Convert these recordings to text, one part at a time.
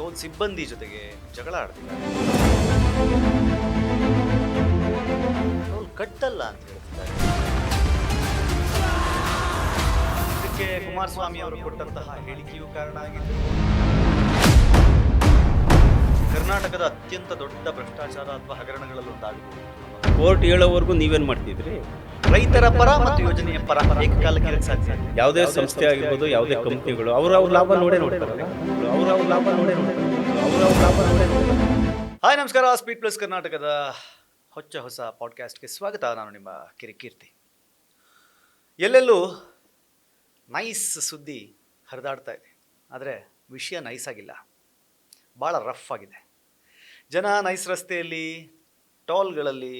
Toll ಸಿಬ್ಬಂದಿ ಜೊತೆಗೆ ಜಗಳ ಆಡ್ತಿದ್ದಾರೆ. ಟೋಲ್ ಕಟ್ಟಲ್ಲ ಅಂತ ಹೇಳ್ತಿದ್ದಾರೆ. ಇದಕ್ಕೆ ಕುಮಾರಸ್ವಾಮಿ ಅವರು ಕೊಟ್ಟಂತಹ ಹೇಳಿಕೆಯೂ ಕಾರಣ ಆಗಿದ್ದು, ಕರ್ನಾಟಕದ ಅತ್ಯಂತ ದೊಡ್ಡ ಭ್ರಷ್ಟಾಚಾರ ಅಥವಾ ಹಗರಣಗಳಲ್ಲೊಂದಾಗಬಹುದು. ಕೋರ್ಟ್ ಹೇಳೋವರೆಗೂ ನೀವೇನು ಮಾಡ್ತಿದ್ರಿ? ರೈತರ ಪರ ಮತ್ತು ಯೋಜನೆಯ ಪರ ಏಕಕಾಲಕ್ಕೆ ಇರಕ್ಕೆ ಸಾಧ್ಯ. ಯಾವುದೇ ಸಂಸ್ಥೆ ಆಗಿರ್ಬೋದು, ಯಾವುದೇ ಕಂಪ್ನಿಗಳು ಅವ್ರ ಲಾಭ ನೋಡೇ ನೋಡ್ತಾರಲ್ಲ, ಅವ್ರ ಲಾಭ ನೋಡೇ ನೋಡ್ತಾರೆ. ಹಾಯ್ ನಮಸ್ಕಾರ, ಸ್ಪೀಡ್ ಪ್ಲಸ್ ಕರ್ನಾಟಕದ ಹೊಸ ಪಾಡ್ಕಾಸ್ಟ್ಗೆ ಸ್ವಾಗತ. ನಾನು ನಿಮ್ಮ ಕಿರಿಕೀರ್ತಿ. ಎಲ್ಲೆಲ್ಲೂ ನೈಸ್ ಸುದ್ದಿ ಹರಿದಾಡ್ತಾ ಇದೆ, ಆದರೆ ವಿಷಯ ನೈಸ್ ಆಗಿಲ್ಲ, ಭಾಳ ರಫ್ ಆಗಿದೆ. ಜನ ನೈಸ್ ರಸ್ತೆಯಲ್ಲಿ, ಟೋಲ್ಗಳಲ್ಲಿ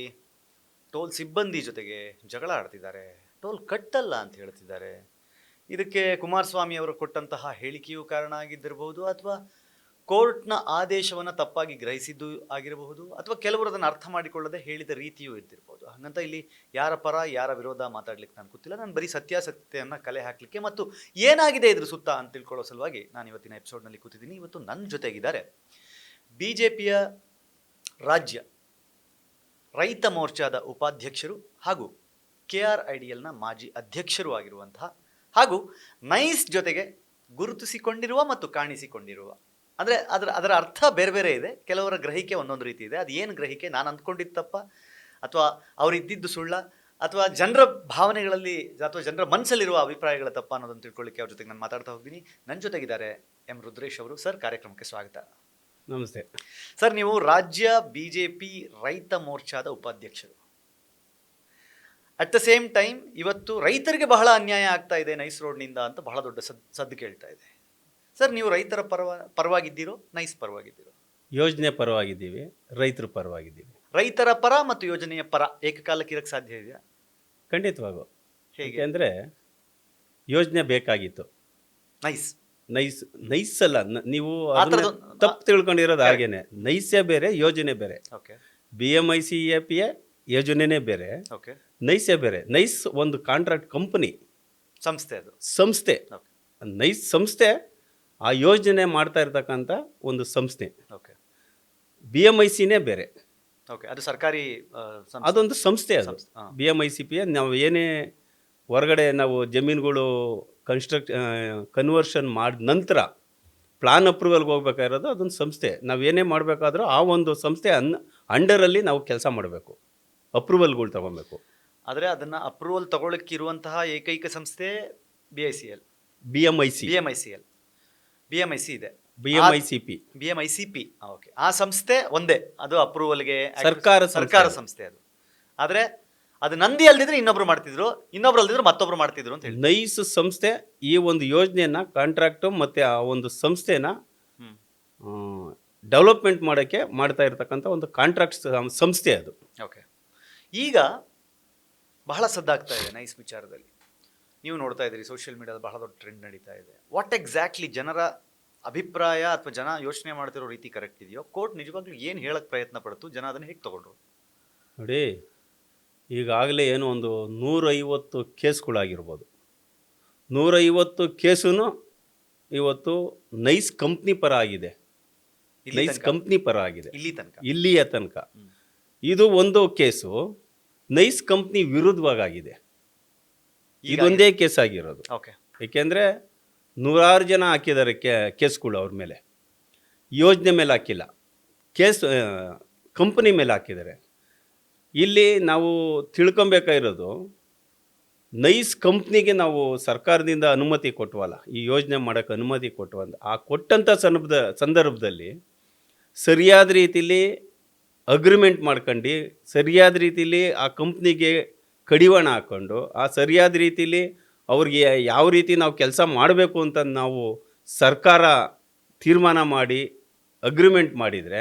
ಟೋಲ್ ಸಿಬ್ಬಂದಿ ಜೊತೆಗೆ ಜಗಳ ಆಡ್ತಿದ್ದಾರೆ, ಟೋಲ್ ಕಟ್ಟಲ್ಲ ಅಂತ ಹೇಳ್ತಿದ್ದಾರೆ. ಇದಕ್ಕೆ ಕುಮಾರಸ್ವಾಮಿ ಅವರು ಕೊಟ್ಟಂತಹ ಹೇಳಿಕೆಯೂ ಕಾರಣ ಆಗಿದ್ದಿರಬಹುದು, ಅಥವಾ ಕೋರ್ಟ್ನ ಆದೇಶವನ್ನು ತಪ್ಪಾಗಿ ಗ್ರಹಿಸಿದ್ದು ಆಗಿರಬಹುದು, ಅಥವಾ ಕೆಲವರು ಅದನ್ನು ಅರ್ಥ ಮಾಡಿಕೊಳ್ಳದೆ ಹೇಳಿದ ರೀತಿಯೂ ಇದ್ದಿರ್ಬೋದು. ಹಾಗಂತ ಇಲ್ಲಿ ಯಾರ ಪರ ಯಾರ ವಿರೋಧ ಮಾತಾಡ್ಲಿಕ್ಕೆ ನಾನು ಗೊತ್ತಿಲ್ಲ. ನಾನು ಬರೀ ಸತ್ಯಾಸತ್ಯತೆಯನ್ನು ಕಲೆ ಹಾಕಲಿಕ್ಕೆ ಮತ್ತು ಏನಾಗಿದೆ ಇದ್ರ ಸುತ್ತ ಅಂತ ತಿಳ್ಕೊಳ್ಳೋ ಸಲುವಾಗಿ ನಾನು ಇವತ್ತಿನ ಎಪಿಸೋಡ್ನಲ್ಲಿ ಕೂತಿದ್ದೀನಿ. ಇವತ್ತು ನನ್ನ ಜೊತೆಗಿದ್ದಾರೆ BJPಯ ರಾಜ್ಯ ರೈತ ಮೋರ್ಚಾದ ಉಪಾಧ್ಯಕ್ಷರು ಹಾಗೂ KRIDLನ ಮಾಜಿ ಅಧ್ಯಕ್ಷರು ಆಗಿರುವಂತಹ, ಹಾಗೂ ನೈಸ್ ಜೊತೆಗೆ ಗುರುತಿಸಿಕೊಂಡಿರುವ ಮತ್ತು ಕಾಣಿಸಿಕೊಂಡಿರುವ, ಅಂದರೆ ಅದರ ಅರ್ಥ ಬೇರೆ ಬೇರೆ ಇದೆ. ಕೆಲವರ ಗ್ರಹಿಕೆ ಒಂದೊಂದು ರೀತಿ ಇದೆ. ಅದು ಏನು ಗ್ರಹಿಕೆ, ನಾನು ಅಂದ್ಕೊಂಡಿದ್ದು ತಪ್ಪ ಅಥವಾ ಅವರಿದ್ದಿದ್ದು ಸುಳ್ಳ, ಅಥವಾ ಜನರ ಭಾವನೆಗಳಲ್ಲಿ ಅಥವಾ ಜನರ ಮನಸ್ಸಲ್ಲಿರುವ ಅಭಿಪ್ರಾಯಗಳ ತಪ್ಪ ಅನ್ನೋದನ್ನು ತಿಳ್ಕೊಳ್ಳಿಕ್ಕೆ ಅವ್ರ ಜೊತೆಗೆ ನಾನು ಮಾತಾಡ್ತಾ ಹೋಗ್ತೀನಿ. ನನ್ನ ಜೊತೆಗಿದ್ದಾರೆ M. ರುದ್ರೇಶ್ ಅವರು. ಸರ್, ಕಾರ್ಯಕ್ರಮಕ್ಕೆ ಸ್ವಾಗತ. ನಮಸ್ತೆ ಸರ್. ನೀವು ರಾಜ್ಯ BJP ರೈತ ಮೋರ್ಚಾದ ಉಪಾಧ್ಯಕ್ಷರು. ಅಟ್ ದ ಸೇಮ್ ಟೈಮ್ ಇವತ್ತು ರೈತರಿಗೆ ಬಹಳ ಅನ್ಯಾಯ ಆಗ್ತಾ ಇದೆ ನೈಸ್ ರೋಡ್ನಿಂದ ಅಂತ ಬಹಳ ದೊಡ್ಡ ಸದ್ದು ಕೇಳ್ತಾ ಇದೆ. ಸರ್, ನೀವು ರೈತರ ಪರವಾಗಿದ್ದೀರೋ, ನೈಸ್ ಪರವಾಗಿದ್ದೀರೋ? ಯೋಜನೆ ಪರವಾಗಿದ್ದೀವಿ, ರೈತರ ಪರವಾಗಿದ್ದೀವಿ. ರೈತರ ಪರ ಮತ್ತು ಯೋಜನೆಯ ಪರ ಏಕಕಾಲಕ್ಕೆ ಇರಕ್ಕೆ ಸಾಧ್ಯ ಇದೆಯಾ? ಖಂಡಿತವಾಗೂ. ಹೇಗೆ? ಅಂದರೆ ಯೋಜನೆ ಬೇಕಾಗಿತ್ತು. ನೈಸ್ ಅಲ್ಲ, ನೀವು ತಪ್ಪು ತಿಳ್ಕೊಂಡಿರೋದು ಹಾಗೇನೆ. ನೈಸೇ ಬೇರೆ, ಯೋಜನೆ ಬೇರೆ. ಓಕೆ. BMICAP ಯೋಜನೆನೇ ಬೇರೆ, ಓಕೆ. ನೈಸೇ ಬೇರೆ. ನೈಸ್ ಒಂದು ಕಾಂಟ್ರಾಕ್ಟ್ ಕಂಪನಿ, ಸಂಸ್ಥೆ. ಅದು ಸಂಸ್ಥೆ. ನೈಸ್ ಸಂಸ್ಥೆ ಆ ಯೋಜನೆ ಮಾಡ್ತಾ ಇರ್ತಕ್ಕಂಥ ಒಂದು ಸಂಸ್ಥೆ. ಓಕೆ. BMICನೇ ಬೇರೆ. ಓಕೆ. ಅದು ಸರ್ಕಾರಿ ಅದೊಂದು ಸಂಸ್ಥೆ. ಅದು BMICP ನಾವು ಏನೇ ಹೊರಗಡೆ ನಾವು ಜಮೀನುಗಳು ಕನ್ವರ್ಷನ್ ಮಾಡಿದ ನಂತರ ಪ್ಲಾನ್ ಅಪ್ರೂವಲ್ಗೆ ಹೋಗ್ಬೇಕಾಗಿರೋದು ಅದೊಂದು ಸಂಸ್ಥೆ. ನಾವೇನೇ ಮಾಡಬೇಕಾದ್ರೂ ಆ ಒಂದು ಸಂಸ್ಥೆ ಅಂಡರಲ್ಲಿ ನಾವು ಕೆಲಸ ಮಾಡಬೇಕು, ಅಪ್ರೂವಲ್ಗಳು ತಗೊಬೇಕು. ಆದರೆ ಅದನ್ನು ಅಪ್ರೂವಲ್ ತಗೊಳ್ಳಕ್ಕಿರುವಂತಹ ಏಕೈಕ ಸಂಸ್ಥೆ BMIC ಇದೆ, BMICP. ಓಕೆ. ಆ ಸಂಸ್ಥೆ ಒಂದೇ, ಅದು ಅಪ್ರೂವಲ್ಗೆ ಸರ್ಕಾರ ಸಂಸ್ಥೆ ಅದು. ಆದರೆ ಅದು ನಂದಿ ಅಲ್ದಿದ್ರೆ ಇನ್ನೊಬ್ರು ಮಾಡ್ತಿದ್ರು, ಇನ್ನೊಬ್ರು ಅಲ್ದಿದ್ರೆ ಮತ್ತೊಬ್ರು ಮಾಡ್ತಿದ್ರು ಅಂತ ಹೇಳಿ. ನೈಸ್ ಸಂಸ್ಥೆ ಈ ಒಂದು ಯೋಜನೆಯನ್ನ, ಕಾಂಟ್ರಾಕ್ಟ್ ಮತ್ತೆ ಆ ಒಂದು ಸಂಸ್ಥೆನ ಡೆವಲಪ್ಮೆಂಟ್ ಮಾಡೋಕ್ಕೆ ಮಾಡ್ತಾ ಇರ್ತಕ್ಕಂಥ ಒಂದು ಕಾಂಟ್ರಾಕ್ಟ್ ಸಂಸ್ಥೆ ಅದು. ಓಕೆ. ಈಗ ಬಹಳ ಸದ್ದಾಗ್ತಾ ಇದೆ ನೈಸ್ ವಿಚಾರದಲ್ಲಿ. ನೀವು ನೋಡ್ತಾ ಇದ್ದೀರಿ, ಸೋಷಿಯಲ್ ಮೀಡಿಯಾದ ಬಹಳ ದೊಡ್ಡ ಟ್ರೆಂಡ್ ನಡೀತಾ ಇದೆ. ವಾಟ್ ಎಕ್ಸಾಕ್ಟ್ಲಿ ಜನರ ಅಭಿಪ್ರಾಯ ಅಥವಾ ಜನ ಯೋಚನೆ ಮಾಡ್ತಿರೋ ರೀತಿ ಕರೆಕ್ಟ್ ಇದೆಯೋ? ಕೋರ್ಟ್ ನಿಜವಾಗ್ಲೂ ಏನು ಹೇಳಕ್ಕೆ ಪ್ರಯತ್ನ ಪಡ್ತು, ಜನ ಅದನ್ನು ಹೇಗೆ ತಗೊಂಡ್ರು? ನೋಡಿ, ಈಗಾಗಲೇ ಏನು ಒಂದು 150 ಕೇಸ್ಗಳಾಗಿರ್ಬೋದು. 150 ಕೇಸೂ ಇವತ್ತು ನೈಸ್ ಕಂಪ್ನಿ ಪರ ಆಗಿದೆ, ನೈಸ್ ಕಂಪ್ನಿ ಪರ ಆಗಿದೆ ಇಲ್ಲಿಯ ತನಕ. ಇದು ಒಂದು ಕೇಸು ನೈಸ್ ಕಂಪ್ನಿ ವಿರುದ್ಧವಾಗಿದೆ. ಇದೊಂದೇ ಕೇಸ್ ಆಗಿರೋದು. ಏಕೆಂದರೆ 100 ಜನ ಹಾಕಿದ್ದಾರೆ ಕೇಸ್ಗಳು ಅವ್ರ ಮೇಲೆ, ಯೋಜನೆ ಮೇಲೆ ಹಾಕಿಲ್ಲ, ಕೇಸ್ ಕಂಪ್ನಿ ಮೇಲೆ ಹಾಕಿದ್ದಾರೆ. ಇಲ್ಲಿ ನಾವು ತಿಳ್ಕೊಬೇಕಾಗಿರೋದು, ನೈಸ್ ಕಂಪ್ನಿಗೆ ನಾವು ಸರ್ಕಾರದಿಂದ ಅನುಮತಿ ಕೊಟ್ಟವಲ್ಲ, ಈ ಯೋಜನೆ ಮಾಡೋಕ್ಕೆ ಅನುಮತಿ ಕೊಟ್ಟವಂತ. ಆ ಕೊಟ್ಟಂಥ ಸಂದರ್ಭದಲ್ಲಿ ಸರಿಯಾದ ರೀತಿಲಿ ಅಗ್ರಿಮೆಂಟ್ ಮಾಡ್ಕೊಂಡು, ಸರಿಯಾದ ರೀತಿಲಿ ಆ ಕಂಪ್ನಿಗೆ ಕಡಿವಾಣ ಹಾಕ್ಕೊಂಡು, ಆ ಸರಿಯಾದ ರೀತಿಲಿ ಅವ್ರಿಗೆ ಯಾವ ರೀತಿ ನಾವು ಕೆಲಸ ಮಾಡಬೇಕು ಅಂತ ನಾವು ಸರ್ಕಾರ ತೀರ್ಮಾನ ಮಾಡಿ ಅಗ್ರಿಮೆಂಟ್ ಮಾಡಿದರೆ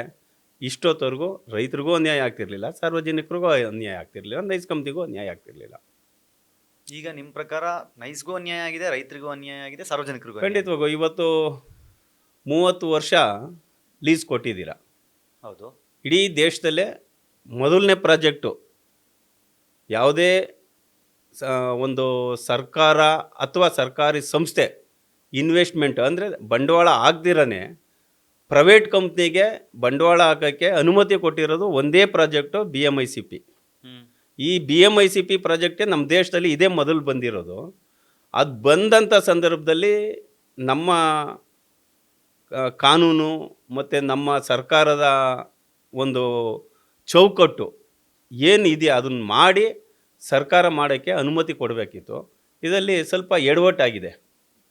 ಇಷ್ಟೊತ್ತವರೆಗೂ ರೈತರಿಗೂ ಅನ್ಯಾಯ ಆಗ್ತಿರ್ಲಿಲ್ಲ, ಸಾರ್ವಜನಿಕರಿಗೂ ಅನ್ಯಾಯ ಆಗ್ತಿರ್ಲಿಲ್ಲ, ನೈಸ್ ಕಂಪ್ನಿಗೂ ಅನ್ಯಾಯ ಆಗ್ತಿರ್ಲಿಲ್ಲ. ಈಗ ನಿಮ್ಮ ಪ್ರಕಾರ ನೈಸ್ಗೂ ಅನ್ಯಾಯ ಆಗಿದೆ, ರೈತರಿಗೂ ಅನ್ಯಾಯ ಆಗಿದೆ, ಸಾರ್ವಜನಿಕರಿಗೂ? ಖಂಡಿತವಾಗೂ. ಇವತ್ತು 30 ವರ್ಷ ಲೀಸ್ ಕೊಟ್ಟಿದ್ದೀರಾ. ಹೌದು. ಇಡೀ ದೇಶದಲ್ಲೇ ಮೊದಲನೇ ಪ್ರಾಜೆಕ್ಟು. ಯಾವುದೇ ಒಂದು ಸರ್ಕಾರ ಅಥವಾ ಸರ್ಕಾರಿ ಸಂಸ್ಥೆ ಇನ್ವೆಸ್ಟ್ಮೆಂಟ್ ಅಂದರೆ ಬಂಡವಾಳ ಆಗದಿರನೇ ಪ್ರೈವೇಟ್ ಕಂಪ್ನಿಗೆ ಬಂಡವಾಳ ಹಾಕೋಕ್ಕೆ ಅನುಮತಿ ಕೊಟ್ಟಿರೋದು ಒಂದೇ ಪ್ರಾಜೆಕ್ಟು BMICP. ಈ BMICP ಪ್ರಾಜೆಕ್ಟೇ ನಮ್ಮ ದೇಶದಲ್ಲಿ ಇದೇ ಮೊದಲು ಬಂದಿರೋದು. ಅದು ಬಂದಂಥ ಸಂದರ್ಭದಲ್ಲಿ ನಮ್ಮ ಕಾನೂನು ಮತ್ತು ನಮ್ಮ ಸರ್ಕಾರದ ಒಂದು ಚೌಕಟ್ಟು ಏನಿದೆಯಾ ಅದನ್ನು ಮಾಡಿ ಸರ್ಕಾರ ಮಾಡೋಕ್ಕೆ ಅನುಮತಿ ಕೊಡಬೇಕಿತ್ತು. ಇದರಲ್ಲಿ ಸ್ವಲ್ಪ ಎಡವಟ್ಟಾಗಿದೆ.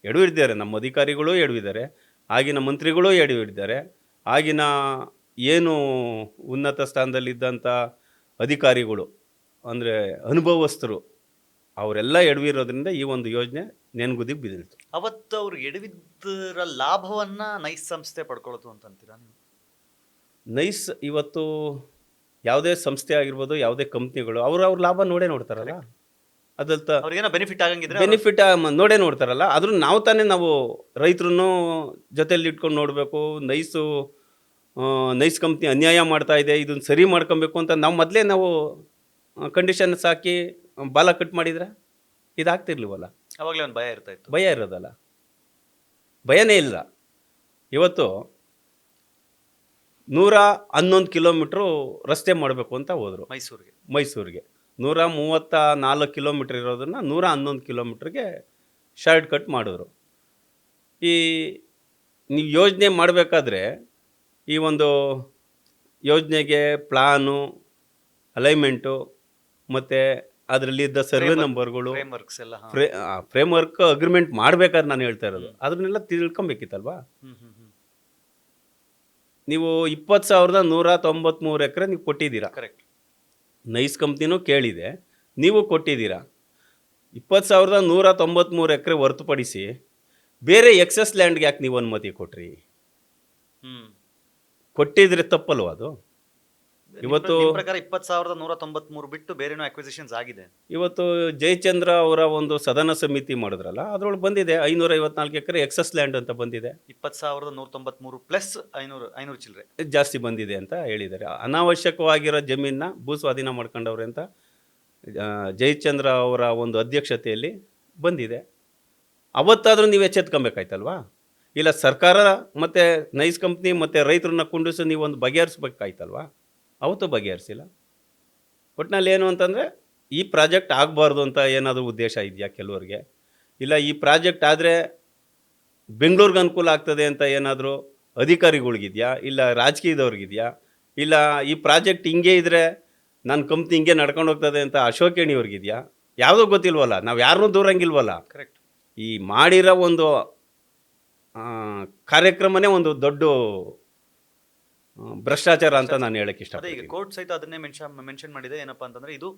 ಎಡವಿದ್ದಾರೆ, ನಮ್ಮ ಅಧಿಕಾರಿಗಳು ಎಡವಿದ್ದಾರೆ, ಆಗಿನ ಮಂತ್ರಿಗಳು ಎಡವಿದ್ದಾರೆ, ಆಗಿನ ಏನು ಉನ್ನತ ಸ್ಥಾನದಲ್ಲಿದ್ದಂಥ ಅಧಿಕಾರಿಗಳು ಅಂದರೆ ಅನುಭವಸ್ಥರು ಅವರೆಲ್ಲ ಎಡವಿರೋದ್ರಿಂದ ಈ ಒಂದು ಯೋಜನೆ ನೆನ್ಗುದಿಗೆ ಬಿದ್ದಿತ್ತು. ಅವತ್ತು ಅವ್ರು ಎಡವಿದ್ದರ ಲಾಭವನ್ನ ನೈಸ್ ಸಂಸ್ಥೆ ಪಡ್ಕೊಳ್ಳೋದು ಅಂತೀರಾ ನೀವು? ನೈಸ್ ಇವತ್ತು ಯಾವುದೇ ಸಂಸ್ಥೆ ಆಗಿರ್ಬೋದು, ಯಾವುದೇ ಕಂಪ್ನಿಗಳು ಅವ್ರ ಲಾಭ ನೋಡ್ತಾರಲ್ಲ, ಅದಲ್ತ ಅವ್ರಿಗೇನೋ ಬೆನಿಫಿಟ್ ಆಗಂಗಿದ್ರೆ ಬೆನಿಫಿಟ್ ನೋಡ್ತಾರಲ್ಲ. ಆದ್ರೂ ನಾವು ರೈತರನ್ನು ಜೊತೆಯಲ್ಲಿ ಇಟ್ಕೊಂಡು ನೋಡಬೇಕು. ನೈಸ್ ಕಂಪ್ನಿ ಅನ್ಯಾಯ ಮಾಡ್ತಾ ಇದೆ, ಇದನ್ನು ಸರಿ ಮಾಡ್ಕೊಬೇಕು ಅಂತ ಮೊದಲೇ ನಾವು ಕಂಡೀಷನ್ಸ್ ಹಾಕಿ ಬಾಲ ಕಟ್ ಮಾಡಿದ್ರೆ ಇದಾಗ್ತಿರ್ಲಿವಲ್ಲ. ಅವಾಗಲೇ ಒಂದು ಭಯ ಇರ್ತಾ ಇತ್ತು. ಭಯ ಇರೋದಲ್ಲ, ಭಯನೇ ಇಲ್ಲ. ಇವತ್ತು 111 ಕಿಲೋಮೀಟ್ರು ರಸ್ತೆ ಮಾಡಬೇಕು ಅಂತ ಹೋದರು ಮೈಸೂರಿಗೆ. 134 ಕಿಲೋಮೀಟ್ರ್ ಇರೋದನ್ನು 111 ಕಿಲೋಮೀಟ್ರಿಗೆ ಶಾರ್ಟ್ ಕಟ್ ಮಾಡಿದ್ರು. ನೀವು ಯೋಜನೆ ಮಾಡಬೇಕಾದ್ರೆ ಈ ಒಂದು ಯೋಜನೆಗೆ ಪ್ಲಾನು, ಅಲೈನ್ಮೆಂಟು ಮತ್ತು ಅದರಲ್ಲಿದ್ದ ಸರ್ವೆ ನಂಬರ್ಗಳು, ಫ್ರೇಮ್ವರ್ಕ್ ಅಗ್ರಿಮೆಂಟ್ ಮಾಡಬೇಕಾದ್ರೆ ನಾನು ಹೇಳ್ತಾ ಇರೋದು ಅದನ್ನೆಲ್ಲ ತಿಳ್ಕೊಬೇಕಿತ್ತಲ್ವಾ. ನೀವು 20,193 ಎಕರೆ ನೀವು ಕೊಟ್ಟಿದ್ದೀರಾ. ಕರೆಕ್ಟ್. ನೈಸ್ ಕಂಪ್ನಿನೂ ಕೇಳಿದೆ, ನೀವು ಕೊಟ್ಟಿದ್ದೀರಾ. 20,193 ಎಕರೆ ಹೊರತುಪಡಿಸಿ ಬೇರೆ ಎಕ್ಸಸ್ ಲ್ಯಾಂಡ್ಗೆ ಯಾಕೆ ನೀವು ಅನುಮತಿ ಕೊಟ್ರಿ? ಕೊಟ್ಟಿದ್ರೆ ತಪ್ಪಲ್ವ ಅದು? ಇವತ್ತು ಪ್ರಕಾರ 20,193 ಬಿಟ್ಟು ಬೇರೆನೋ ಅಕ್ವಿಸಿಷನ್ಸ್ ಆಗಿದೆ. ಇವತ್ತು ಜಯಚಂದ್ರ ಅವರ ಒಂದು ಸದನ ಸಮಿತಿ ಮಾಡಿದ್ರಲ್ಲ, ಅದ್ರೊಳಗೆ ಬಂದಿದೆ 554 ಎಕರೆ ಎಕ್ಸಸ್ ಲ್ಯಾಂಡ್ ಅಂತ ಬಂದಿದೆ. 20,193 ಪ್ಲಸ್ 500 ಚಿಲ್ಲರೆ ಜಾಸ್ತಿ ಬಂದಿದೆ ಅಂತ ಹೇಳಿದ್ದಾರೆ. ಅನಾವಶ್ಯಕವಾಗಿರೋ ಜಮೀನ ಭೂ ಸ್ವಾಧೀನ ಮಾಡ್ಕೊಂಡವ್ರೆ ಅಂತ ಜಯಚಂದ್ರ ಅವರ ಒಂದು ಅಧ್ಯಕ್ಷತೆಯಲ್ಲಿ ಬಂದಿದೆ. ಅವತ್ತಾದರೂ ನೀವು ಎಚ್ಚೆತ್ಕೊಬೇಕಾಯ್ತಲ್ವಾ? ಇಲ್ಲ ಸರ್ಕಾರ ಮತ್ತು ನೈಸ್ ಕಂಪ್ನಿ ಮತ್ತು ರೈತರನ್ನ ಕುಂಡಿಸಿ ನೀವು ಒಂದು ಬಗೆಹರಿಸ್ಬೇಕಾಯ್ತಲ್ವಾ? ಅವತ್ತು ಬಗೆಹರಿಸಿಲ್ಲ. ಒಟ್ಟಿನಲ್ಲಿ ಏನು ಅಂತಂದರೆ ಈ ಪ್ರಾಜೆಕ್ಟ್ ಆಗಬಾರ್ದು ಅಂತ ಏನಾದರೂ ಉದ್ದೇಶ ಇದೆಯಾ ಕೆಲವರಿಗೆ? ಇಲ್ಲ ಈ ಪ್ರಾಜೆಕ್ಟ್ ಆದರೆ ಬೆಂಗಳೂರಿಗೆ ಅನುಕೂಲ ಆಗ್ತದೆ ಅಂತ ಏನಾದರೂ ಅಧಿಕಾರಿಗಳಿಗಿದೆಯಾ? ಇಲ್ಲ ರಾಜಕೀಯದವ್ರಿಗಿದೆಯಾ? ಇಲ್ಲ ಈ ಪ್ರಾಜೆಕ್ಟ್ ಹಿಂಗೆ ಇದ್ದರೆ ನನ್ನ ಕಂಪ್ನಿ ಹಿಂಗೆ ನಡ್ಕೊಂಡು ಹೋಗ್ತದೆ ಅಂತ ಅಶೋಕೇಣಿಯವ್ರಿಗಿದೆಯಾ? ಯಾವುದೂ ಗೊತ್ತಿಲ್ವಲ್ಲ, ನಾವು ಯಾರನ್ನೂ ದೂರಂಗಿಲ್ವಲ್ಲ. ಕರೆಕ್ಟ್. ಈ ಮಾಡಿರೋ ಒಂದು ಕಾರ್ಯಕ್ರಮನೇ ಒಂದು ದೊಡ್ಡ ಭ್ರಷ್ಟಾಚಾರ ಅಂತ ನಾನು ಹೇಳಕ್ಕೆ ಇಷ್ಟಪಡ್ತೀನಿ. ಈಗ ಕೋರ್ಟ್ ಸಹಿತ ಅದನ್ನೇ ಮೆನ್ಷನ್ ಮಾಡಿದೆ. ಏನಪ್ಪಾ ಅಂತಂದ್ರೆ ಇದು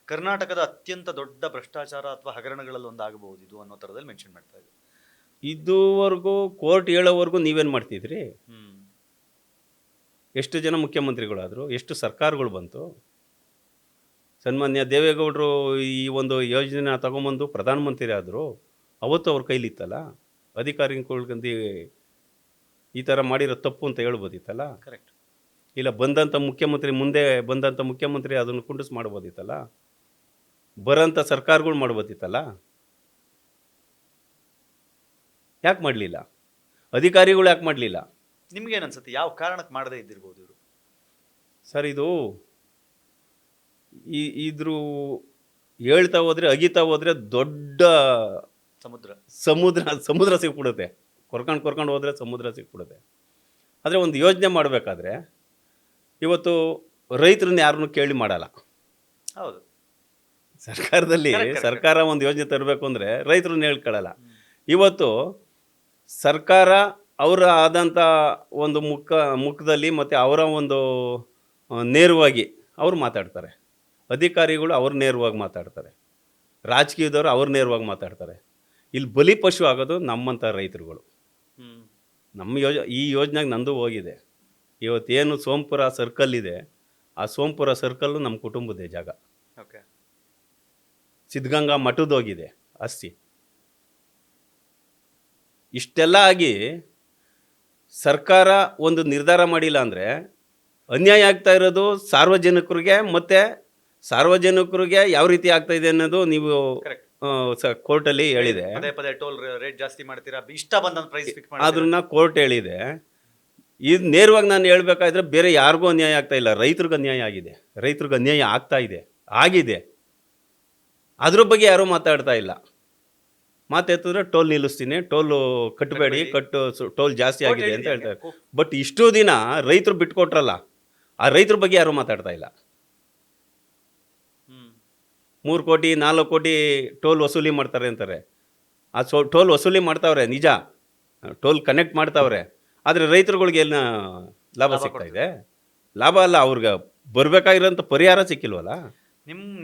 ಕರ್ನಾಟಕದ ಅತ್ಯಂತ ದೊಡ್ಡ ಭ್ರಷ್ಟಾಚಾರ ಅಥವಾ ಹಗರಣಗಳಲ್ಲಿ ಒಂದಾಗಬಹುದು ಇದು ಅನ್ನೋ ಥರದಲ್ಲಿ ಮೆನ್ಷನ್ ಮಾಡ್ತಾ ಇದೆ. ಇದುವರೆಗೂ ಕೋರ್ಟ್ ಹೇಳೋವರೆಗೂ ನೀವೇನು ಮಾಡ್ತಿದ್ರಿ? ಎಷ್ಟು ಜನ ಮುಖ್ಯಮಂತ್ರಿಗಳಾದರು, ಎಷ್ಟು ಸರ್ಕಾರಗಳು ಬಂತು. ಸನ್ಮಾನ್ಯ ದೇವೇಗೌಡರು ಈ ಒಂದು ಯೋಜನೆನ ತಗೊಂಬಂದು ಪ್ರಧಾನಮಂತ್ರಿ ಆದರು, ಅವತ್ತು ಅವ್ರ ಕೈಲಿತ್ತಲ್ಲ. ಅಧಿಕಾರಿಗಳ್ಗಂದು ಈ ಥರ ಮಾಡಿರೋ ತಪ್ಪು ಅಂತ ಹೇಳ್ಬೋದಿತ್ತಲ್ಲ. ಕರೆಕ್ಟ್. ಇಲ್ಲ ಮುಂದೆ ಬಂದಂಥ ಮುಖ್ಯಮಂತ್ರಿ ಅದನ್ನು ಕುಂಡಿಸ್ ಮಾಡ್ಬೋದಿತ್ತಲ್ಲ. ಬರೋಂಥ ಸರ್ಕಾರಗಳು ಮಾಡ್ಬೋದಿತ್ತಲ್ಲ. ಯಾಕೆ ಮಾಡಲಿಲ್ಲ? ಅಧಿಕಾರಿಗಳು ಯಾಕೆ ಮಾಡಲಿಲ್ಲ? ನಿಮ್ಗೇನು ಅನ್ಸುತ್ತೆ, ಯಾವ ಕಾರಣಕ್ಕೆ ಮಾಡದೇ ಇದ್ದಿರ್ಬೋದು ಇವರು? ಸರ್, ಇದ್ರ ಹೇಳ್ತಾ ಹೋದರೆ ಅಗಿತಾ ಹೋದರೆ ದೊಡ್ಡ ಸಮುದ್ರ ಸಿಕ್ಬಿಡುತ್ತೆ. ಕೊರ್ಕೊಂಡು ಹೋದರೆ ಸಮುದ್ರ ಸಿಕ್ಬಿಡುತ್ತೆ. ಆದರೆ ಒಂದು ಯೋಜನೆ ಮಾಡಬೇಕಾದ್ರೆ ಇವತ್ತು ರೈತರನ್ನ ಯಾರನ್ನೂ ಕೇಳಿ ಮಾಡಲ್ಲ. ಹೌದು. ಸರ್ಕಾರದಲ್ಲಿ ಸರ್ಕಾರ ಒಂದು ಯೋಜನೆ ತರಬೇಕು ಅಂದರೆ ರೈತರನ್ನ ಹೇಳ್ಕೊಳ್ಳಲ್ಲ. ಇವತ್ತು ಸರ್ಕಾರ ಅವರ ಆದಂಥ ಒಂದು ಮುಖದಲ್ಲಿ ಮತ್ತು ಅವರ ಒಂದು ನೇರವಾಗಿ ಅವ್ರು ಮಾತಾಡ್ತಾರೆ. ಅಧಿಕಾರಿಗಳು ಅವ್ರು ನೇರವಾಗಿ ಮಾತಾಡ್ತಾರೆ, ರಾಜಕೀಯದವರು ಅವ್ರು ನೇರವಾಗಿ ಮಾತಾಡ್ತಾರೆ. ಇಲ್ಲಿ ಬಲಿಪಶು ಆಗೋದು ನಮ್ಮಂಥ ರೈತರುಗಳು. ಈ ಯೋಜನೆಗೆ ನಂದು ಹೋಗಿದೆ. ಇವತ್ತೇನು ಸೋಂಪುರ ಸರ್ಕಲ್ ಇದೆ, ಆ ಸೋಂಪುರ ಸರ್ಕಲ್ಲು ನಮ್ಮ ಕುಟುಂಬದ ಜಾಗ. ಓಕೆ. ಸಿದ್ಧಗಂಗಾ ಮಠದೋಗಿದೆ ಆಸ್ತಿ. ಇಷ್ಟೆಲ್ಲ ಆಗಿ ಸರ್ಕಾರ ಒಂದು ನಿರ್ಧಾರ ಮಾಡಿಲ್ಲ ಅಂದರೆ ಅನ್ಯಾಯ ಆಗ್ತಾ ಇರೋದು ಸಾರ್ವಜನಿಕರಿಗೆ. ಮತ್ತು ಸಾರ್ವಜನಿಕರಿಗೆ ಯಾವ ರೀತಿ ಆಗ್ತಾ ಇದೆ ಅನ್ನೋದು ನೀವು ಕೋರ್ಟಲ್ಲಿ ಹೇಳಿದೆ. ಪದೇ ಟೋಲ್ ರೇಟ್ ಜಾಸ್ತಿ ಮಾಡ್ತೀರಾ, ಇಷ್ಟ ಬಂದಂತ ಪ್ರೈಸ್ ಫಿಕ್ಸ್ ಮಾಡಿ ಅದನ್ನ ಕೋರ್ಟ್ ಹೇಳಿದೆ. ಇದು ನೇರವಾಗಿ ನಾನು ಹೇಳ್ಬೇಕಾದ್ರೆ ಬೇರೆ ಯಾರಿಗೂ ಅನ್ಯಾಯ ಆಗ್ತಾ ಇಲ್ಲ, ರೈತರಿಗೆ ಅನ್ಯಾಯ ಆಗಿದೆ, ರೈತರಿಗೆ ಅನ್ಯಾಯ ಆಗ್ತಾ ಇದೆ, ಆಗಿದೆ. ಅದ್ರ ಬಗ್ಗೆ ಯಾರೂ ಮಾತಾಡ್ತಾ ಇಲ್ಲ. ಮಾತೆತ್ತಿದ್ರೆ ಟೋಲ್ ನಿಲ್ಲಿಸ್ತೀನಿ, ಟೋಲು ಕಟ್ಟಬೇಡಿ, ಟೋಲ್ ಜಾಸ್ತಿ ಆಗಿದೆ ಅಂತ ಹೇಳ್ತಾರೆ. ಬಟ್ ಇಷ್ಟು ದಿನ ರೈತರು ಬಿಟ್ಕೊಟ್ರಲ್ಲ, ಆ ರೈತರ ಬಗ್ಗೆ ಯಾರೂ ಮಾತಾಡ್ತಾ ಇಲ್ಲ. 3 ಕೋಟಿ 4 ಕೋಟಿ ಟೋಲ್ ವಸೂಲಿ ಮಾಡ್ತಾರೆ ಅಂತಾರೆ. ಆ ಟೋಲ್ ವಸೂಲಿ ಮಾಡ್ತಾವ್ರೆ ನಿಜ, ಟೋಲ್ ಕನೆಕ್ಟ್ ಮಾಡ್ತಾವ್ರೆ, ಆದರೆ ರೈತರುಗಳಿಗೆ ಏನು ಲಾಭ ಸಿಗ್ತಾ ಇದೆ? ಲಾಭ ಅಲ್ಲ, ಅವ್ರಿಗೆ ಬರಬೇಕಾಗಿರೋಂಥ ಪರಿಹಾರ ಸಿಕ್ಕಿಲ್ವಲ್ಲ.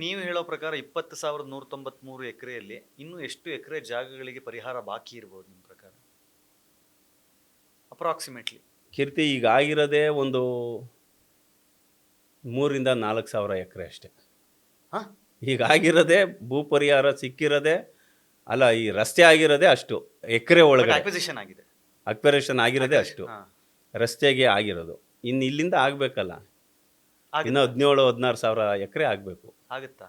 ನೀವು ಹೇಳೋ ಪ್ರಕಾರ 20,193 ಎಕರೆಯಲ್ಲಿ ಇನ್ನೂ ಎಷ್ಟು ಎಕರೆ ಜಾಗಗಳಿಗೆ ಪರಿಹಾರ ಬಾಕಿ ಇರ್ಬೋದು ನಿಮ್ಮ ಪ್ರಕಾರ ಅಪ್ರಾಕ್ಸಿಮೇಟ್ಲಿ? ಕೀರ್ತಿ, ಈಗ ಆಗಿರೋದೇ ಒಂದು 3,000-4,000 ಎಕರೆ ಅಷ್ಟೇ. ಹಾಂ, ಈಗ ಆಗಿರೋದೇ ಭೂ ಪರಿಹಾರ ಸಿಕ್ಕಿರೋದೇ ಅಲ್ಲ, ಈ ರಸ್ತೆ ಆಗಿರೋದೇ ಅಷ್ಟು ಎಕರೆ ಒಳಗಡೆ. ಅಕ್ವಿಸಿಷನ್ ಆಗಿದೆ, ಅಕ್ವರೇಷನ್ ಆಗಿರೋದೇ ಅಷ್ಟು, ಹಾಂ. ರಸ್ತೆಗೆ ಆಗಿರೋದು. ಇನ್ನು ಇಲ್ಲಿಂದ ಆಗಬೇಕಲ್ಲ, ಇನ್ನು 17-16 ಸಾವಿರ ಎಕರೆ ಆಗಬೇಕು. ಆಗುತ್ತಾ?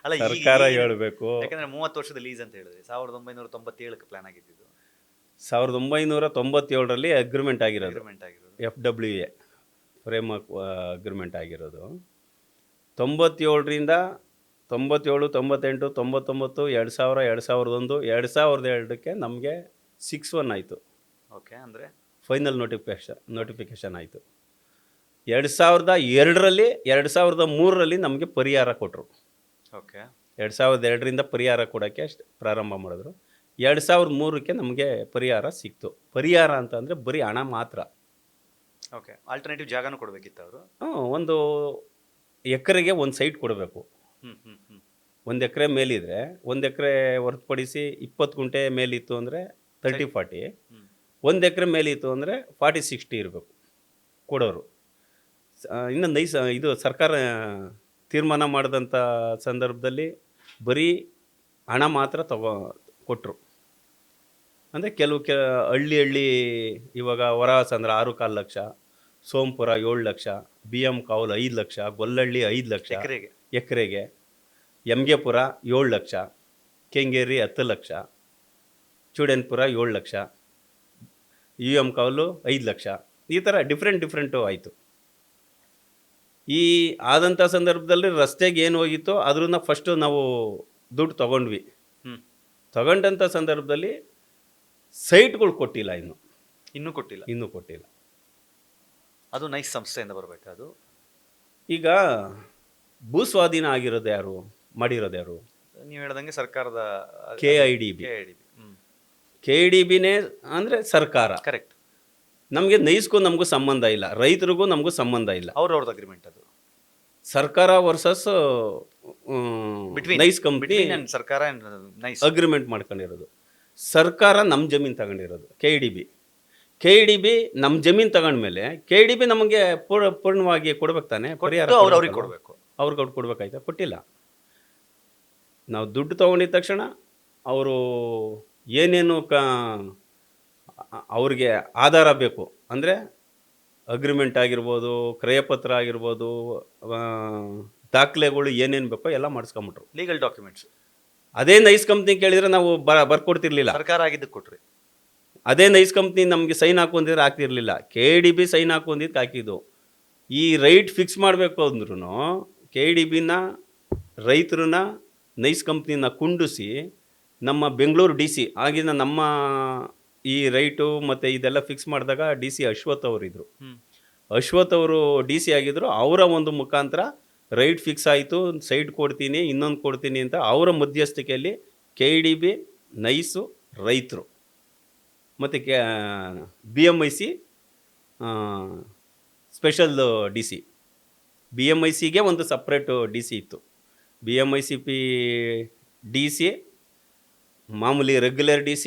ಅಲ್ಲ, ಸರ್ಕಾರ ಹೇಳಬೇಕು. ಯಾಕಂದ್ರೆ 30 ವರ್ಷದ ಲೀಸ್ ಅಂತ ಹೇಳಿದ್ರೆ 1997ಕ್ಕೆ ಪ್ಲಾನ್ ಆಗಿದ್ದು. 1997ರಲ್ಲಿ ಅಗ್ರಿಮೆಂಟ್ ಆಗಿರೋದು, FWA ಫ್ರೇಮ್ ಅಗ್ರಿಮೆಂಟ್ ಆಗಿರೋದು. 97ರಿಂದ 97, 98, 99, 2000, 2001, 2002ಕ್ಕೆ ನಮಗೆ 6-1 ಆಯಿತು. ಓಕೆ, ಅಂದರೆ ಫೈನಲ್ ನೋಟಿಫಿಕೇಶನ್ ಆಯಿತು. 2002ರಲ್ಲಿ 2003ರಲ್ಲಿ ನಮಗೆ ಪರಿಹಾರ ಕೊಟ್ಟರು. ಓಕೆ, 2002ರಿಂದ ಪರಿಹಾರ ಕೊಡೋಕ್ಕೆ ಪ್ರಾರಂಭ ಮಾಡಿದ್ರು. 2003ಕ್ಕೆ ನಮಗೆ ಪರಿಹಾರ ಸಿಕ್ತು. ಪರಿಹಾರ ಅಂತಂದರೆ ಬರೀ ಹಣ ಮಾತ್ರ. ಓಕೆ, ಆಲ್ಟರ್ನೇಟಿವ್ ಜಾಗನೂ ಕೊಡಬೇಕಿತ್ತು ಅವರು. ಒಂದು ಎಕರೆಗೆ ಒಂದು ಸೈಟ್ ಕೊಡಬೇಕು. 1 ಎಕರೆ ಮೇಲಿದ್ರೆ, 1 ಎಕರೆ ಹೊರತುಪಡಿಸಿ 20 ಗುಂಟೆ ಮೇಲಿತ್ತು ಅಂದರೆ 30-40, 1 ಎಕರೆ ಮೇಲಿತ್ತು ಅಂದರೆ 40-60 ಇರಬೇಕು ಕೊಡೋರು. ಇನ್ನು ಇದು ಸರ್ಕಾರ ತೀರ್ಮಾನ ಮಾಡಿದಂಥ ಸಂದರ್ಭದಲ್ಲಿ ಬರೀ ಹಣ ಮಾತ್ರ ಕೊಟ್ಟರು. ಅಂದರೆ ಕೆಲವು ಹಳ್ಳಿ ಇವಾಗ ಹೊರಹಾಸ ಅಂದರೆ 6.25 ಲಕ್ಷ, ಸೋಂಪುರ 7 ಲಕ್ಷ, BM ಕಾವಲು 5 ಲಕ್ಷ, ಗೊಲ್ಲಹಳ್ಳಿ 5 ಲಕ್ಷ ಎಕರೆಗೆ, ಎಮ್ಗೆಪುರ 7 ಲಕ್ಷ, ಕೆಂಗೇರಿ 10 ಲಕ್ಷ, ಚೂಡನ್ಪುರ 7 ಲಕ್ಷ, UM ಕಾವಲು 5 ಲಕ್ಷ, ಈ ಥರ ಡಿಫ್ರೆಂಟು ಆಯಿತು. ಈ ಆದಂಥ ಸಂದರ್ಭದಲ್ಲಿ ರಸ್ತೆಗೆ ಏನು ಹೋಗಿತ್ತೋ ಅದ್ರನ್ನ ಫಸ್ಟು ನಾವು ದುಡ್ಡು ತೊಗೊಂಡ್ವಿ. ತಗೊಂಡಂಥ ಸಂದರ್ಭದಲ್ಲಿ ಸೈಟ್ಗಳು ಕೊಟ್ಟಿಲ್ಲ, ಇನ್ನೂ ಕೊಟ್ಟಿಲ್ಲ. ಅದು ನೈಸ್ ಸಂಸ್ಥೆಯಿಂದ ಬರಬೇಕು. ಅದು ಈಗ ಭೂಸ್ವಾಧೀನ ಆಗಿರೋದು ಯಾರು, ಮಾಡಿರೋದು ಯಾರು? ನೀವು ಹೇಳ್ದಂಗೆ ಸರ್ಕಾರದ KIDBನೇ ಅಂದರೆ ಸರ್ಕಾರ. ಕರೆಕ್ಟ್. ನಮಗೆ ನಮಗೂ ಸಂಬಂಧ ಇಲ್ಲ, ರೈತರಿಗೂ ನಮಗೂ ಸಂಬಂಧ ಇಲ್ಲ. ಅವ್ರವ್ರದ್ದು ಅಗ್ರಿಮೆಂಟ್ ಅದು. ಸರ್ಕಾರ ವರ್ಸಸ್ ನೈಸ್ ಕಂಪ್ನಿ ಸರ್ಕಾರ ಅಗ್ರಿಮೆಂಟ್ ಮಾಡ್ಕೊಂಡಿರೋದು. ಸರ್ಕಾರ ನಮ್ಮ ಜಮೀನು ತಗೊಂಡಿರೋದು KIDB ನಮ್ಮ ಜಮೀನು ತಗೊಂಡ್ಮೇಲೆ KIDB ನಮಗೆ ಪೂರ್ಣವಾಗಿ ಕೊಡ್ಬೇಕು ತಾನೆ, ಪರಿಹಾರ ಅವ್ರಿಗೆ ಕೊಡಬೇಕು. ಅವ್ರಿಗೆ ಕೊಡ್ಬೇಕಾಯ್ತಾ? ಕೊಟ್ಟಿಲ್ಲ. ನಾವು ದುಡ್ಡು ತೊಗೊಂಡಿದ ತಕ್ಷಣ ಅವರು ಏನೇನು ಅವ್ರಿಗೆ ಆಧಾರ ಬೇಕು ಅಂದರೆ ಅಗ್ರಿಮೆಂಟ್ ಆಗಿರ್ಬೋದು, ಕ್ರಯಪತ್ರ ಆಗಿರ್ಬೋದು, ದಾಖಲೆಗಳು ಏನೇನು ಬೇಕೋ ಎಲ್ಲ ಮಾಡಿಸ್ಕೊಂಬಿಟ್ರು, ಲೀಗಲ್ ಡಾಕ್ಯುಮೆಂಟ್ಸ್. ಅದೇ ನೈಸ್ ಕಂಪ್ನಿ ಕೇಳಿದರೆ ನಾವು ಬರ್ಕೊಡ್ತಿರ್ಲಿಲ್ಲ. ಸರ್ಕಾರ ಆಗಿದ್ದಕ್ಕೆ ಕೊಟ್ರಿ. ಅದೇ ನೈಸ್ ಕಂಪ್ನಿ ನಮಗೆ ಸೈನ್ ಹಾಕೊಂಡಿದ್ರೆ ಆಗ್ತಿರ್ಲಿಲ್ಲ. KIDB ಸೈನ್ ಹಾಕೊಂಡಿದ್ದು ಹಾಕಿದ್ದು. ಈ ರೈಟ್ ಫಿಕ್ಸ್ ಮಾಡಬೇಕು ಅಂದ್ರೂ KIDBನ ರೈತರನ್ನ ನೈಸ್ ಕಂಪ್ನಿನ ಕುಂಡಿಸಿ ನಮ್ಮ ಬೆಂಗಳೂರು DC ಆಗಿನ ನಮ್ಮ ಈ ರೈಟು ಮತ್ತು ಇದೆಲ್ಲ ಫಿಕ್ಸ್ ಮಾಡಿದಾಗ DC ಅಶ್ವಥ್ ಅವರಿದ್ದರು. ಅಶ್ವಥ್ ಅವರು DC ಆಗಿದ್ದರು. ಅವರ ಒಂದು ಮುಖಾಂತರ ರೈಟ್ ಫಿಕ್ಸ್ ಆಯಿತು, ಸೈಟ್ ಕೊಡ್ತೀನಿ, ಇನ್ನೊಂದು ಕೊಡ್ತೀನಿ ಅಂತ ಅವರ ಮಧ್ಯಸ್ಥಿಕೆಯಲ್ಲಿ KIDB, ನೈಸು, ರೈತರು ಮತ್ತು BMIC ಸ್ಪೆಷಲ್ DC. BMICಗೆ ಒಂದು ಸಪ್ರೇಟು DC ಇತ್ತು. BMICP DC, ಮಾಮೂಲಿ regular DC,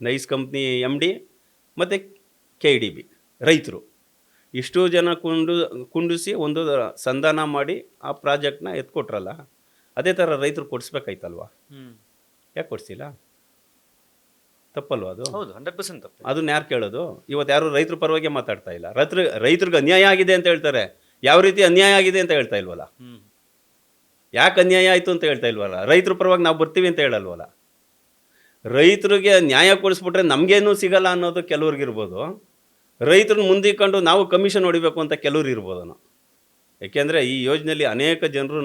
nice company MD ಮತ್ತು KIDB ರೈತರು. ಇಷ್ಟು ಜನ ಕುಂಡಿಸಿ ಒಂದು ಸಂಧಾನ ಮಾಡಿ ಆ ಪ್ರಾಜೆಕ್ಟ್ನ ಎತ್ಕೊಟ್ರಲ್ಲ, ಅದೇ ಥರ ರೈತರು ಕೊಡಿಸ್ಬೇಕಾಯ್ತಲ್ವ? ಯಾಕೆ ಕೊಡಿಸಿಲ್ಲ? ತಪ್ಪಲ್ವ ಅದು? ಹೌದು, 100% ತಪ್ಪು. ಅದನ್ನ ಯಾರು ಕೇಳೋದು? ಇವತ್ತು ಯಾರು ರೈತರ ಪರವಾಗಿ ಮಾತಾಡ್ತಾ ಇಲ್ಲ. ರೈತರಿಗೆ ಅನ್ಯಾಯ ಆಗಿದೆ ಅಂತ ಹೇಳ್ತಾರೆ, ಯಾವ ರೀತಿ ಅನ್ಯಾಯ ಆಗಿದೆ ಅಂತ ಹೇಳ್ತಾ ಇಲ್ವಲ್ಲ. ಯಾಕೆ ಅನ್ಯಾಯ ಆಯಿತು ಅಂತ ಹೇಳ್ತಾ ಇಲ್ವಲ್ಲ. ರೈತರ ಪರವಾಗಿ ನಾವು ಬರ್ತೀವಿ ಅಂತ ಹೇಳಲ್ವಲ್ಲ. ರೈತರಿಗೆ ನ್ಯಾಯ ಕೊಡಿಸ್ಬಿಟ್ರೆ ನಮಗೇನು ಸಿಗಲ್ಲ ಅನ್ನೋದು ಕೆಲವ್ರಿಗಿರ್ಬೋದು. ರೈತರನ್ನ ಮುಂದಿಕೊಂಡು ನಾವು ಕಮಿಷನ್ ಹೊಡಿಬೇಕು ಅಂತ ಕೆಲವ್ರು ಇರ್ಬೋದು. ಯಾಕೆಂದರೆ ಈ ಯೋಜನೆಯಲ್ಲಿ ಅನೇಕ ಜನರು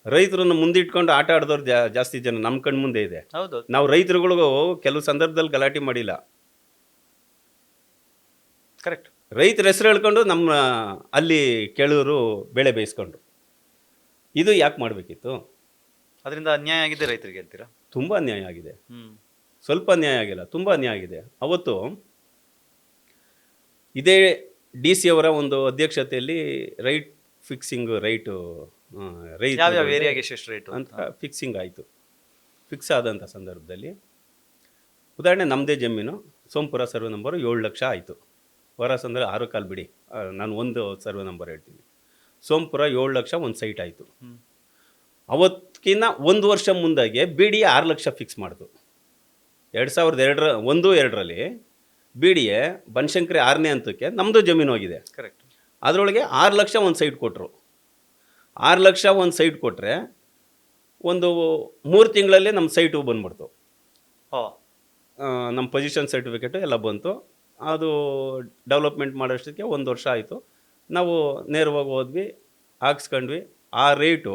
ರೈತರನ್ನು ಮುಂದಿಟ್ಕೊಂಡು ಆಟ ಆಡಿದವ್ರು ಜಾಸ್ತಿ ಜನ ನಮ್ಮ ಕಣ್ಣು ಮುಂದೆ ಇದೆ. ಹೌದು, ನಾವು ರೈತರುಗಳಿಗೂ ಕೆಲವು ಸಂದರ್ಭದಲ್ಲಿ ಗಲಾಟೆ ಮಾಡಿಲ್ಲ. ಕರೆಕ್ಟ್. ರೈತರ ಹೆಸರು ಹೇಳ್ಕೊಂಡು ನಮ್ಮ ಅಲ್ಲಿ ಕೆಲವರು ಬೆಳೆ ಬೇಯಿಸ್ಕೊಂಡ್ರು. ಇದು ಯಾಕೆ ಮಾಡಬೇಕಿತ್ತು? ಅದರಿಂದ ಅನ್ಯಾಯ ಆಗಿದೆ ರೈತರಿಗೆ ಅಂತೀರಾ? ತುಂಬ ಅನ್ಯಾಯ ಆಗಿದೆ. ಹ್ಮ್. ಸ್ವಲ್ಪ ಅನ್ಯಾಯ ಆಗಿಲ್ಲ, ತುಂಬ ಅನ್ಯಾಯ ಆಗಿದೆ. ಅವತ್ತು ಇದೇ ಡಿ ಸಿ ಅವರ ಒಂದು ಅಧ್ಯಕ್ಷತೆಯಲ್ಲಿ ರೈಟ್ ಫಿಕ್ಸಿಂಗ್ ರೈಟು ಯಾವ್ಯಾವ ಏರಿಯಾಗೆ ಎಷ್ಟು ರೇಟು ಅಂತ ಫಿಕ್ಸಿಂಗ್ ಆಯಿತು. ಫಿಕ್ಸ್ ಆದಂಥ ಸಂದರ್ಭದಲ್ಲಿ ಉದಾಹರಣೆ ನಮ್ಮದೇ ಜಮೀನು ಸೋಂಪುರ ಸರ್ವೆ ನಂಬರು 7 ಲಕ್ಷ ಆಯಿತು. ಹೊರಸ್ ಅಂದರೆ 6 ಕಾಲು ಬಿಡಿ, ನಾನು ಒಂದು ಸರ್ವೆ ನಂಬರ್ ಹೇಳ್ತೀನಿ. ಸೋಂಪುರ 7 ಲಕ್ಷ ಒಂದು ಸೈಟ್ ಆಯಿತು. ಅವತ್ತಿನ 1 ವರ್ಷ ಮುಂದಾಗೆ B D A 6 lakh fix ಮಾಡಿತು. 2001-2ರಲ್ಲಿ ಬಿ ಡಿ ಎ ಬನಶಂಕರಿ 6ನೇ ಹಂತಕ್ಕೆ ನಮ್ಮದು ಜಮೀನು ಹೋಗಿದೆ. ಕರೆಕ್ಟ್. ಅದರೊಳಗೆ 6 ಲಕ್ಷ ಒಂದು ಸೈಟ್ ಕೊಟ್ಟರು. 6 ಲಕ್ಷ ಒಂದು ಸೈಟ್ ಕೊಟ್ಟರೆ ಒಂದು 3 ತಿಂಗಳಲ್ಲಿ ನಮ್ಮ ಸೈಟು ಬಂದ್ಬಿಡ್ತು. ನಮ್ಮ ಪೊಸಿಷನ್ ಸರ್ಟಿಫಿಕೇಟು ಎಲ್ಲ ಬಂತು. ಅದು ಡೆವಲಪ್ಮೆಂಟ್ ಮಾಡೋಷ್ಟಕ್ಕೆ 1 ವರ್ಷ ಆಯಿತು. ನಾವು ನೇರವಾಗಿ ಹೋದ್ವಿ, ಹಾಕ್ಸ್ಕೊಂಡ್ವಿ. ಆ ರೇಟು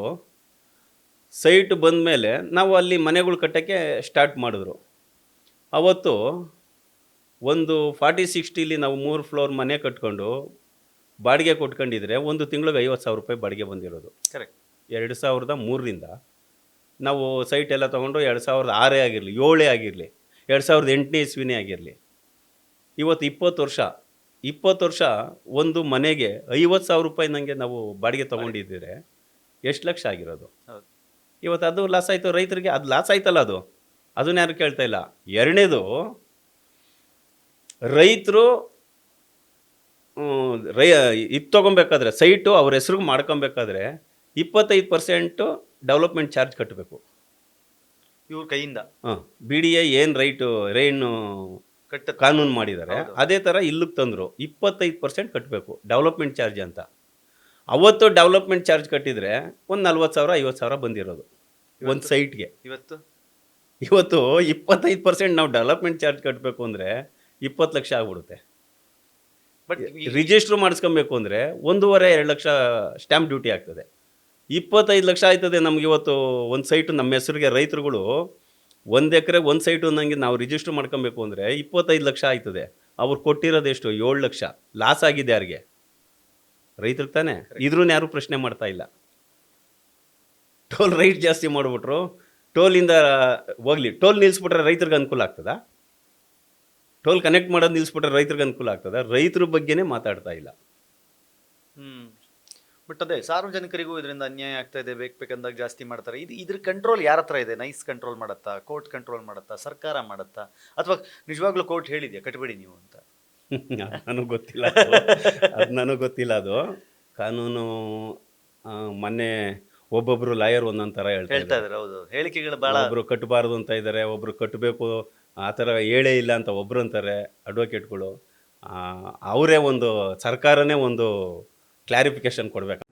ಸೈಟ್ ಬಂದ ಮೇಲೆ ನಾವು ಅಲ್ಲಿ ಮನೆಗಳು ಕಟ್ಟೋಕ್ಕೆ ಸ್ಟಾರ್ಟ್ ಮಾಡಿದ್ರು. ಅವತ್ತು ಒಂದು 40-60ಲಿ ನಾವು 3 ಫ್ಲೋರ್ ಮನೆ ಕಟ್ಕೊಂಡು ಬಾಡಿಗೆ ಕೊಟ್ಕೊಂಡಿದ್ರೆ 1 ತಿಂಗಳಿಗೆ 50,000 ರೂಪಾಯಿ ಬಾಡಿಗೆ ಬಂದಿರೋದು. ಕರೆಕ್ಟ್. 2003ರಿಂದ ನಾವು ಸೈಟ್ ಎಲ್ಲ ತೊಗೊಂಡು 2006 ಆಗಿರಲಿ, 7 ಆಗಿರಲಿ, 2008ನೇ ಇಸ್ವಿನೇ ಆಗಿರಲಿ, ಇವತ್ತು 20 ವರ್ಷ ಒಂದು ಮನೆಗೆ 50,000 ರೂಪಾಯಿ ನನಗೆ ನಾವು ಬಾಡಿಗೆ ತೊಗೊಂಡಿದ್ದರೆ ಎಷ್ಟು ಲಕ್ಷ ಆಗಿರೋದು? ಇವತ್ತು ಅದು ಲಾಸ್ ಆಯಿತು ರೈತರಿಗೆ. ಅದು ಲಾಸ್ ಆಯ್ತಲ್ಲ, ಅದನ್ನ ಯಾರು ಕೇಳ್ತಾ ಇಲ್ಲ. ಎರಡನೇದು, ರೈತರು ಇದು ತೊಗೊಬೇಕಾದ್ರೆ ಸೈಟು ಅವ್ರ ಹೆಸ್ರಿಗೆ ಮಾಡ್ಕೊಬೇಕಾದ್ರೆ 25% ಡೆವಲಪ್ಮೆಂಟ್ ಚಾರ್ಜ್ ಕಟ್ಟಬೇಕು ಇವ್ರ ಕೈಯಿಂದ. ಬಿ ಡಿ ಎ ಏನು ರೈನು ಕಾನೂನು ಮಾಡಿದ್ದಾರೆ ಅದೇ ಥರ ಇಲ್ಲಿಗೆ ತಂದರು. 25% ಕಟ್ಟಬೇಕು ಡೆವಲಪ್ಮೆಂಟ್ ಚಾರ್ಜ್ ಅಂತ. ಅವತ್ತು ಡೆವಲಪ್ಮೆಂಟ್ ಚಾರ್ಜ್ ಕಟ್ಟಿದರೆ ಒಂದು 40,000-50,000 ಬಂದಿರೋದು ಒಂದು ಸೈಟ್ಗೆ. ಇವತ್ತು 25% ನಾವು ಡೆವಲಪ್ಮೆಂಟ್ ಚಾರ್ಜ್ ಕಟ್ಟಬೇಕು ಅಂದರೆ 20 ಲಕ್ಷ ಆಗ್ಬಿಡುತ್ತೆ. ಬಟ್ ರಿಜಿಸ್ಟ್ರು ಮಾಡಿಸ್ಕೊಬೇಕು ಅಂದರೆ 1.5-2 ಲಕ್ಷ ಸ್ಟ್ಯಾಂಪ್ ಡ್ಯೂಟಿ ಆಗ್ತದೆ. 25 ಲಕ್ಷ ಆಯ್ತದೆ ನಮ್ಗೆ ಇವತ್ತು ಒಂದು ಸೈಟು ನಮ್ಮ ಹೆಸರಿಗೆ. ರೈತರುಗಳು 1 ಎಕರೆ 1 ಸೈಟು ನನಗೆ ನಾವು ರಿಜಿಸ್ಟ್ರ್ ಮಾಡ್ಕೊಬೇಕು ಅಂದರೆ 25 ಲಕ್ಷ ಆಯ್ತದೆ. ಅವ್ರು ಕೊಟ್ಟಿರೋದು ಎಷ್ಟು? 7 ಲಕ್ಷ. ಲಾಸ್ ಆಗಿದೆ ಯಾರಿಗೆ? ರೈತರಿಗೆ ತಾನೇ. ಇದ್ರೂ ಯಾರು ಪ್ರಶ್ನೆ ಮಾಡ್ತಾ ಇಲ್ಲ. ಟೋಲ್ ರೈಟ್ ಜಾಸ್ತಿ ಮಾಡಿಬಿಟ್ರು. ಟೋಲಿಂದ ಹೋಗ್ಲಿ, ಟೋಲ್ ನಿಲ್ಲಿಸ್ಬಿಟ್ರೆ ರೈತರಿಗೆ ಅನುಕೂಲ ಆಗ್ತದಾ? ಟೋಲ್ ಕನೆಕ್ಟ್ ಮಾಡೋದು ನಿಲ್ಲಿಸ್ಬಿಟ್ರೆ ರೈತರಿಗೆ ಅನುಕೂಲ ಆಗ್ತದ? ರೈತರ ಬಗ್ಗೆನೇ ಮಾತಾಡ್ತಾ ಇಲ್ಲ. ಬಟ್ ಅದೇ ಸಾರ್ವಜನಿಕರಿಗೂ ಇದರಿಂದ ಅನ್ಯಾಯ ಆಗ್ತಾ ಇದೆ. ಬೇಕಂದಾಗ ಜಾಸ್ತಿ ಮಾಡ್ತಾರೆ. ಇದ್ರ ಕಂಟ್ರೋಲ್ ಯಾರ ಹತ್ರ ಇದೆ? ನೈಸ್ ಕಂಟ್ರೋಲ್ ಮಾಡುತ್ತಾ? ಕೋರ್ಟ್ ಕಂಟ್ರೋಲ್ ಮಾಡುತ್ತಾ? ಸರ್ಕಾರ ಮಾಡುತ್ತಾ? ಅಥವಾ ನಿಜವಾಗ್ಲೂ ಕೋರ್ಟ್ ಹೇಳಿದ್ಯಾ ಕಟ್ಬೇಡಿ ನೀವು ಅಂತ? ನನಗೆ ಗೊತ್ತಿಲ್ಲ ಅದು ಕಾನೂನು. ಮೊನ್ನೆ ಒಬ್ಬೊಬ್ರು ಲಾಯರ್ ಒಂದೊಂದು ಥರ ಹೇಳ್ತಾ ಇದ್ದಾರೆ. ಹೌದು, ಹೇಳಿಕೆಗಳು ಭಾಳ. ಒಬ್ರು ಕಟ್ಟಬಾರ್ದು ಅಂತ ಇದ್ದಾರೆ, ಒಬ್ರು ಕಟ್ಟಬೇಕು ಆ ಥರ ಹೇಳೇ ಇಲ್ಲ ಅಂತ ಒಬ್ರು ಅಂತಾರೆ ಅಡ್ವೊಕೇಟ್ಗಳು. ಅವರೇ ಒಂದು ಸರ್ಕಾರನೇ ಒಂದು ಕ್ಲಾರಿಫಿಕೇಶನ್ ಕೊಡ್ಬೇಕು.